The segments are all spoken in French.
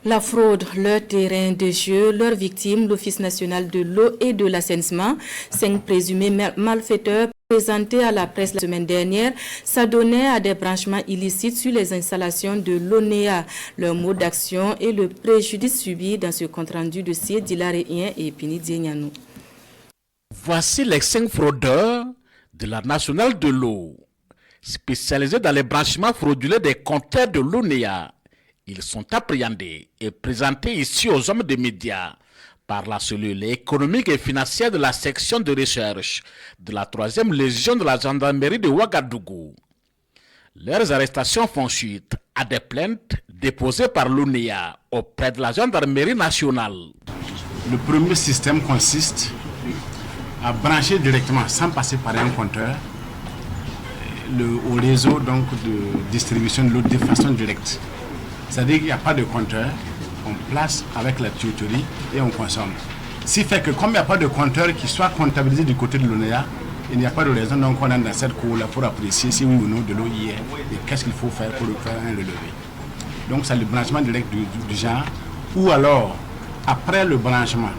La fraude, leur terrain de jeu, leurs victimes, l'Office national de l'eau et de l'assainissement, 5 présumés malfaiteurs présentés à la presse la semaine dernière, s'adonnaient à des branchements illicites sur les installations de l'ONEA. Leur mode d'action et le préjudice subi dans ce compte-rendu de Sié Dilaréen et Pini Diegnanou. Voici les 5 fraudeurs de la nationale de l'eau, spécialisés dans les branchements frauduleux des compteurs de l'ONEA. Ils sont appréhendés et présentés ici aux hommes des médias par la cellule économique et financière de la section de recherche de la 3e Légion de la gendarmerie de Ouagadougou. Leurs arrestations font suite à des plaintes déposées par l'ONEA auprès de la gendarmerie nationale. Le premier système consiste à brancher directement, sans passer par un compteur, au réseau donc, de distribution de l'eau de façon directe. C'est-à-dire qu'il n'y a pas de compteur, on place avec la tuyauterie et on consomme. Ce qui fait que comme il n'y a pas de compteur qui soit comptabilisé du côté de l'ONEA, il n'y a pas de raison donc on est dans cette cour-là pour apprécier si oui ou non de l'eau y est et qu'est-ce qu'il faut faire pour faire un relevé. Donc c'est le branchement direct du genre, ou alors après le branchement,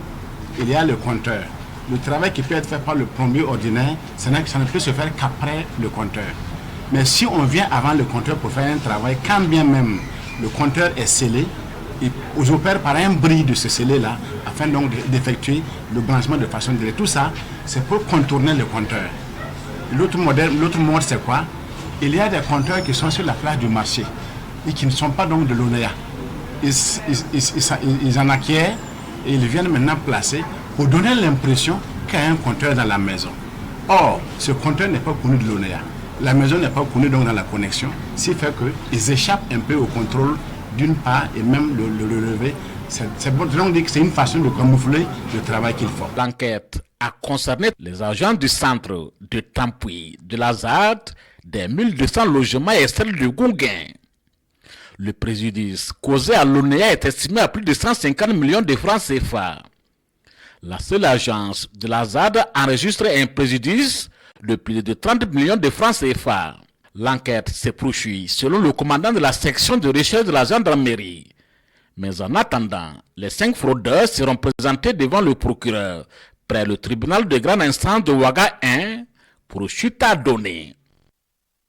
il y a le compteur. Le travail qui peut être fait par le plombier ordinaire, ça ne peut se faire qu'après le compteur. Mais si on vient avant le compteur pour faire un travail, quand bien même le compteur est scellé, et j'opère par un bris de ce scellé-là, afin donc d'effectuer le branchement de façon directe. Tout ça, c'est pour contourner le compteur. L'autre mode, c'est quoi? Il y a des compteurs qui sont sur la place du marché et qui ne sont pas donc de l'ONEA. Ils en acquièrent et ils viennent maintenant placer pour donner l'impression qu'il y a un compteur dans la maison. Or, ce compteur n'est pas connu de l'ONEA. La maison n'est pas connue donc dans la connexion, ce qui fait qu'ils échappent un peu au contrôle d'une part et même le relever. C'est bon, donc c'est une façon de camoufler le travail qu'ils font. L'enquête a concerné les agents du centre de Tampoui, de la ZAD, des 1200 logements et celles de Gonguin. Le préjudice causé à l'ONEA est estimé à plus de 150 millions de francs CFA. La seule agence de la ZAD enregistre un préjudice de plus de 30 millions de francs CFA. L'enquête se poursuit selon le commandant de la section de recherche de la gendarmerie. Mais en attendant, les 5 fraudeurs seront présentés devant le procureur près le tribunal de grande instance de Ouaga 1 pour chute à donner.